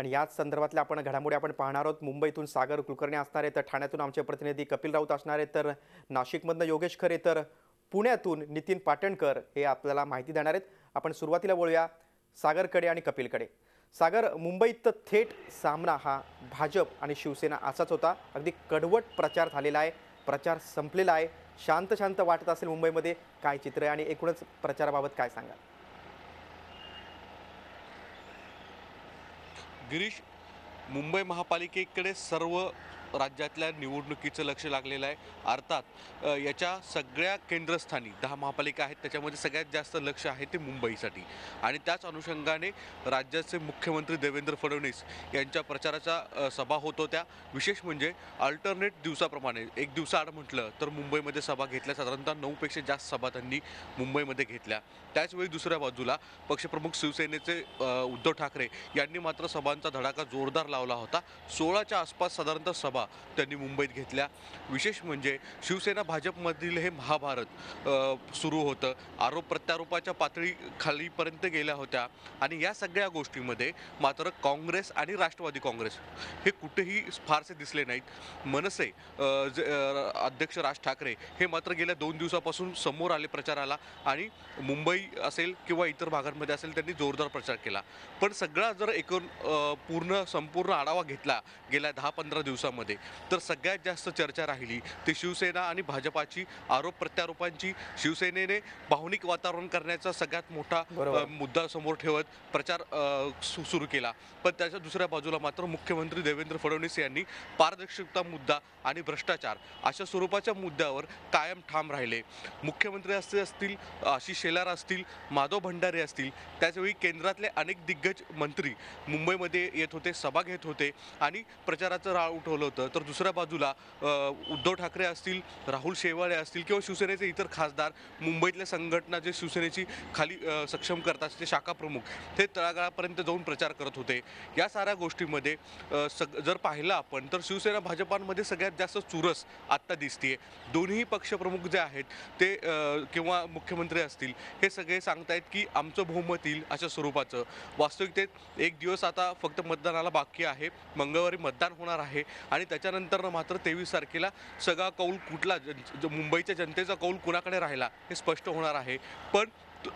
आणि याच संदर्भातल्या आपण घडामोडी आपण पाहणार आहोत। मुंबईतून सागर कुलकर्णी असणार आहेत, तर ठाण्यातून आमचे प्रतिनिधी कपिल राऊत असणार आहेत, तर नाशिकमधनं योगेश खरे, तर पुण्यातून नितीन पाटणकर हे आपल्याला माहिती देणार आहेत। आपण सुरुवातीला बोलूया सागरकडे आणि कपिलकडे। सागर, मुंबईत थेट सामना हा भाजप आणि शिवसेना असाच होता। अगदी कडवट प्रचार झालेला आहे, प्रचार संपलेला आहे, शांत शांत वाटत असेल मुंबईमध्ये, काय चित्र आहे आणि एकूणच प्रचाराबाबत काय सांगाल? गिरीश, मुंबई महापालिकेकडे सर्व राज्यातल्या निवडणुकीचं लक्ष लागलेलं आहे। अर्थात याच्या सगळ्या केंद्रस्थानी 10 महापालिका आहेत, त्याच्यामध्ये सगळ्यात जास्त लक्ष आहे ते मुंबईसाठी। आणि त्याच अनुषंगाने राज्याचे मुख्यमंत्री देवेंद्र फडणवीस यांच्या प्रचाराच्या सभा होत होत्या। विशेष म्हणजे अल्टरनेट दिवसाप्रमाणे एक दिवसाआड म्हटलं तर मुंबईमध्ये सभा घेतल्या, साधारणतः 9 पेक्षा जास्त सभा त्यांनी मुंबईमध्ये घेतल्या। त्याचवेळी दुसऱ्या बाजूला पक्षप्रमुख शिवसेनेचे उद्धव ठाकरे यांनी मात्र सभांचा धडाका जोरदार लावला होता। 16च्या आसपास साधारणतः सभा त्यांनी मुंबईत घेतल्या। विशेष म्हणजे शिवसेना भाजपमधील हे महाभारत सुरू होतं, आरोप प्रत्यारोपाच्या पातळी खालीपर्यंत गेल्या होत्या। आणि या सगळ्या गोष्टीमध्ये मात्र काँग्रेस आणि राष्ट्रवादी काँग्रेस हे कुठेही फारसे दिसले नाहीत। मनसे अध्यक्ष राज ठाकरे हे मात्र गेल्या 2 दिवसापासून समोर आले प्रचाराला, आणि मुंबई असेल किंवा इतर भागांमध्ये असेल त्यांनी जोरदार प्रचार केला। पण सगळा जर एकूण संपूर्ण आढावा घेतला गेल्या 10-15 दिवसामध्ये, तर सगळ्यात जास्त चर्चा राहिली ती शिवसेना आणि भाजपाची, आरोप प्रत्यारोपांची। शिवसेनेने भावनिक वातावरण करण्याचा सगळ्यात मोठा मुद्दा समोर ठेवत प्रचार सुरू केला। पण त्याच्या दुसऱ्या बाजूला मात्र मुख्यमंत्री देवेंद्र फडणवीस यांनी पारदर्शकता मुद्दा आणि भ्रष्टाचार अशा स्वरूपाच्या मुद्द्यावर कायम ठाम राहिले। मुख्यमंत्री असतील, आशिष शेलार असतील, माधव भंडारे असतील, त्याचवेळी केंद्रातले अनेक दिग्गज मंत्री मुंबईमध्ये येत होते, सभा घेत होते आणि प्रचाराचं राळ उठवलं होतं। तर दुसऱ्या बाजूला उद्धव ठाकरे असतील, राहुल शेवाळे असतील किंवा शिवसेनेचे इतर खासदार, मुंबईतल्या संघटना जे शिवसेनेची खाली सक्षम करतात ते शाखा प्रमुख, ते तळागाळापर्यंत जाऊन प्रचार करत होते। या साऱ्या गोष्टीमध्ये जर पाहिलं आपण तर शिवसेना भाजपांमध्ये सगळ्यात जास्त चुरस आत्ता दिसतीये। दोन्ही पक्षप्रमुख जे आहेत ते किंवा मुख्यमंत्री असतील, हे सगळे सांगतायत की आमचं बहुमत येईल अशा स्वरूपाचं। वास्तविकतेत एक दिवस आता फक्त मतदानाला बाकी आहे, मंगळवारी मतदान होणार आहे आणि त्याच्यानंतर मात्र 23 तारखेला सगळा कौल कुठला, मुंबईच्या जनतेचा कौल कुणाकडे राहिला हे स्पष्ट होणार आहे। पण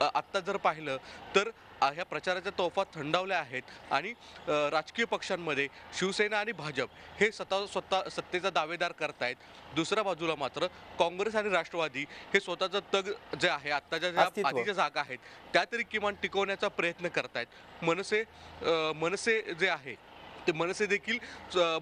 आत्ता जर पाहिलं तर ह्या प्रचाराच्या तोफा थंडावल्या आहेत आणि राजकीय पक्षांमध्ये शिवसेना आणि भाजप हे स्वतः सत्तेचा दावेदार करतायत। दुसऱ्या बाजूला मात्र काँग्रेस आणि राष्ट्रवादी हे स्वतःचं तग जे आहे, आत्ताच्या ज्या आधीच्या जागा आहेत त्या तरी किमान टिकवण्याचा प्रयत्न करतायत। मनसे जे आहे ते मनसे देखील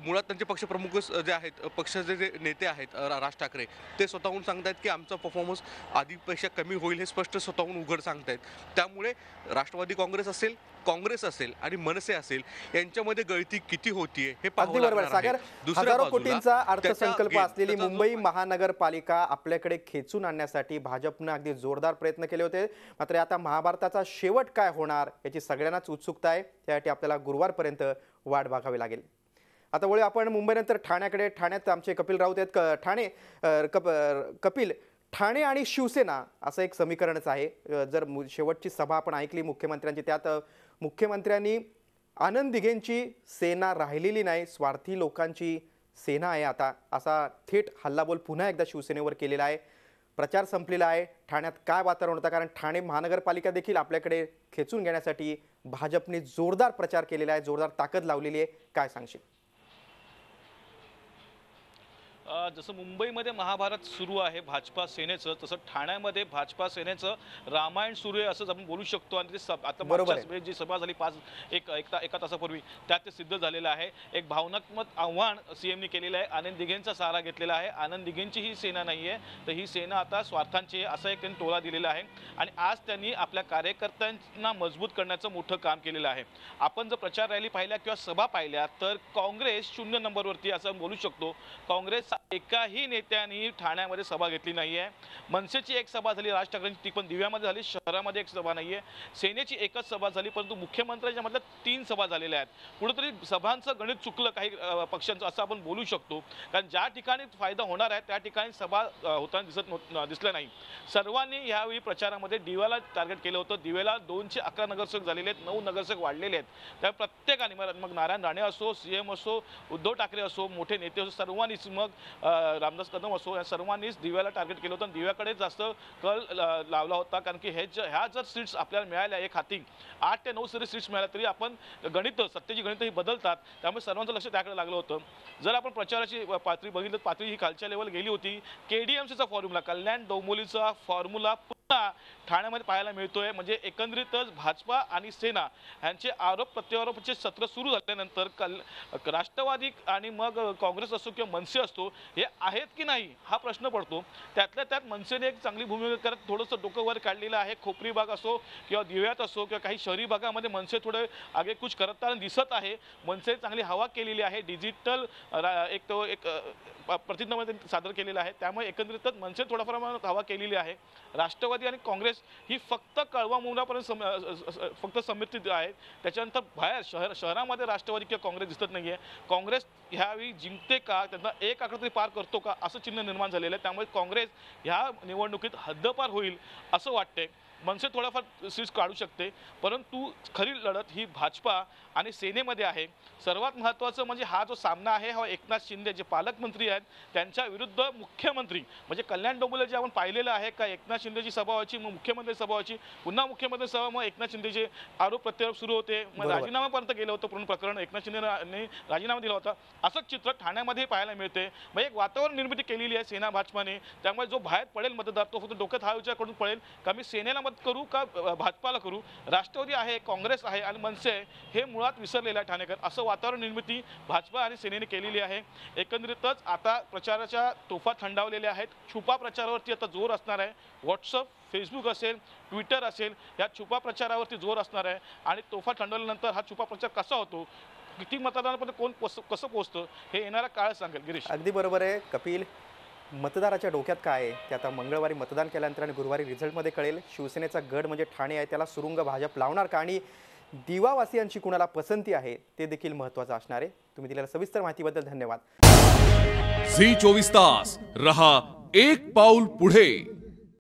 मुळात त्यांचे पक्षप्रमुख जे आहेत, पक्षाचे जे नेते आहेत राज ठाकरे, ते स्वतःहून सांगतायत की आमचा परफॉर्मन्स आधीपेक्षा कमी होईल, हे स्पष्ट स्वतःहून उघड सांगतायत। त्यामुळे राष्ट्रवादी काँग्रेस असेल आणि मनसे असेल यांच्यामध्ये गळती किती होतीये हे अगदी बरोबर सागर, हजारो कोटींचा अर्थसंकल्प असलेली मुंबई महानगरपालिका आपल्याकडे खेचून आणण्यासाठी भाजपने अगदी जोरदार प्रयत्न केले होते। मात्र आता महाभारताचा शेवट काय होणार याची सगळ्यांनाच उत्सुकता आहे, त्यासाठी आपल्याला गुरुवारपर्यंत वाट बघावी लागेल। आता वळूया आपण मुंबईनंतर ठाण्याकडे। ठाण्यात आमचे कपिल राऊत आहेत। कपिल, ठाणे आणि शिवसेना असं एक समीकरणच आहे। जर शेवटची सभा आपण ऐकली मुख्यमंत्र्यांची, त्यात मुख्यमंत्र्यांनी आनंद दिघेंची सेना राहिलेली नाही, स्वार्थी लोकांची सेना आहे आता, असा थेट हल्लाबोल पुन्हा एकदा शिवसेनेवर केलेला आहे। प्रचार संपलेला आहे। ठाण्यात काय वातावरण होतं, कारण ठाणे महानगरपालिका देखील आपल्याकडे खेचून घेण्यासाठी भाजपने जोरदार प्रचार केलेला आहे, जोरदार ताकद लावलेली आहे, काय सांगशील? जसं मुंबईमध्ये महाभारत सुरू आहे भाजपा सेनेचं, तसं ठाण्यामध्ये भाजपा सेनेचं रामायण सुरू आहे असंच आपण बोलू शकतो। आणि ते आता मागच्या जी सभा झाली एका तासापूर्वी, त्यात ते सिद्ध झालेलं आहे। एक भावनात्मक आव्हान सीएमनी केलेलं आहे, आनंद दिघेंचा सहारा घेतलेला आहे। आनंद दिघेंची ही सेना नाही आहे, तर ही सेना आता स्वार्थांची आहे, असं एक त्यांनी टोला दिलेला आहे। आणि आज त्यांनी आपल्या कार्यकर्त्यांना मजबूत करण्याचं मोठं काम केलेलं आहे। आपण जर प्रचार रॅली पाहिल्या किंवा सभा पाहिल्या तर काँग्रेस 0 नंबरवरती असं बोलू शकतो। काँग्रेस एकाही नेत्यांनी ठाण्यामध्ये सभा घेतली नाहीये. मनसेची एक सभा झाली, राज ठाकरेंची, ती पण दिव्यामध्ये झाली, शहरामध्ये एक सभा नाहीये. सेनेची एकच सभा झाली, परंतु मुख्यमंत्र्यांच्या मधल्या 3 सभा झालेल्या आहेत. कुठेतरी सभांचं गणित चुकलं काही पक्षांचं असं आपण बोलू शकतो, कारण ज्या ठिकाणी फायदा होणार आहे त्या ठिकाणी सभा होताना दिसलं नाही. सर्वांनी यावेळी प्रचारामध्ये दिव्याला टार्गेट केलं होतं. दिव्याला 211 नगरसेवक झालेले आहेत, 9 नगरसेवक वाढलेले आहेत. त्या प्रत्येकाने मग नारायण राणे असो, सीएम असो, उद्धव ठाकरे असो, मोठे नेते असो, सर्वांनीच, मग रामदास कदम असो, या सर्वांनीच दिव्याला टार्गेट केलं होतं आणि दिव्याकडे जास्त कल लावला होता. कारण की ह्या जर सीट्स आपल्याला मिळाल्या, एक हाती 8 ते 9 सीट्स मिळाल्या तरी आपण सत्तेची गणितं ही बदलतात, त्यामुळे सर्वांचं लक्ष त्याकडे लागलं होतं. जर आपण प्रचाराची पातळी बघितलं, पातळी ही खालच्या लेवल गेली होती. KDMCचा फॉर्म्युला, कल्याण डोंबिवलीचा फॉर्म्युला पुन्हा ठाण्यामध्ये पाहायला मिळतोय. म्हणजे एकंदरीतच भाजपा आणि सेना यांचे आरोप प्रत्यारोपाचे सत्र सुरू झाल्यानंतर राष्ट्रवादी आणि मग काँग्रेस असो किंवा मनसे असतो, हे आहेत की नाही हा प्रश्न पडतो. त्यातल्या त्यात मनसेने एक चांगली भूमिका करत थोडंसं डोकं वर काढलेलं आहे. खोपरी भाग असो किंवा दिव्यात असो किंवा काही शहरी भागामध्ये मनसे थोडे आगेकूच करताना दिसत आहे. मनसे चांगली हवा केलेली आहे. डिजिटल एक प्रतिज्ञामध्ये सादर केलेला आहे. त्यामुळे एकंदरीतच मनसे थोड्याफार प्रमाणात हवा केलेली आहे. राष्ट्रवादी आणि काँग्रेस ही फक्त कळवा मुंबईपर्यंत फक्त समिती आहे. त्याच्यानंतर बाहेर शहरामध्ये राष्ट्रवादी किंवा काँग्रेस दिसत नाहीये. काँग्रेस ह्यावेळी जिंकते का, त्यांना एक आकडा तरी पार करतो का असं चिन्ह निर्माण झालेलं आहे. त्यामुळे काँग्रेस ह्या निवडणुकीत हद्दपार होईल असं वाटतंय. मनसे थोडाफार सीट्स काढू शकते, परंतु खरी लढत ही भाजपा आणि सेनेमध्ये आहे. सर्वात महत्त्वाचं म्हणजे हा जो सामना आहे हा एकनाथ शिंदे जे पालकमंत्री आहेत त्यांच्या विरुद्ध मुख्यमंत्री, म्हणजे कल्याण डोंबिवली जे आपण पाहिलेलं आहे का एकनाथ शिंदेची सभा व्हायची, मग मुख्यमंत्री सभा व्हायची, पुन्हा मुख्यमंत्री सभा, मग एकनाथ शिंदेचे आरोप प्रत्यारोप सुरू होते, मग राजीनाम्यापर्यंत गेलं होतं पूर्ण प्रकरण, एकनाथ शिंदेने राजीनामा दिला होता. असंच चित्र ठाण्यामध्ये पाहायला मिळते. मग एक वातावरण निर्मिती केलेली आहे सेना भाजपाने. त्यामुळे जो बाहेर पडेल मतदार तो फक्त डोक्यात हा विचार करून पडेल का मी सेनेला मत करू का भाजपाला करू. राष्ट्रवादी आहे, काँग्रेस आहे आणि मनसे आहे हे मुळात विसरलेलं आहे ठाणेकर. असं वातावरण निर्मिती भाजपा आणि सेनेने केलेली आहे. एकंदरीतच आता प्रचाराच्या तोफा थंडावलेल्या आहेत. छुपा प्रचारावरती आता जोर असणार आहे. व्हॉट्सअप, फेसबुक असेल, ट्विटर असेल, या छुपा प्रचारावरती जोर असणार आहे. आणि तोफा थंडवल्यानंतर हा छुपा प्रचार कसा होतो, किती मतदारांपर्यंत कोण कसं पोहोचतं हे येणारा काळ सांगेल. गिरीश, अगदी बरोबर आहे. कपिल, मतदाराच्या डोक्यात काय आहे ते आता मंगळवारी मतदान केल्यानंतर आणि गुरुवारी रिझल्टमध्ये कळेल. शिवसेनेचा गड म्हणजे ठाणे आहे, त्याला सुरुंग भाजप लावणार का आणि दिवावासियांची कुणाला पसंती आहे ते देखील महत्त्वाचं असणार आहे. तुम्ही दिलेल्या सविस्तर माहितीबद्दल धन्यवाद. झी 24 तास रहा एक पाऊल पुढे.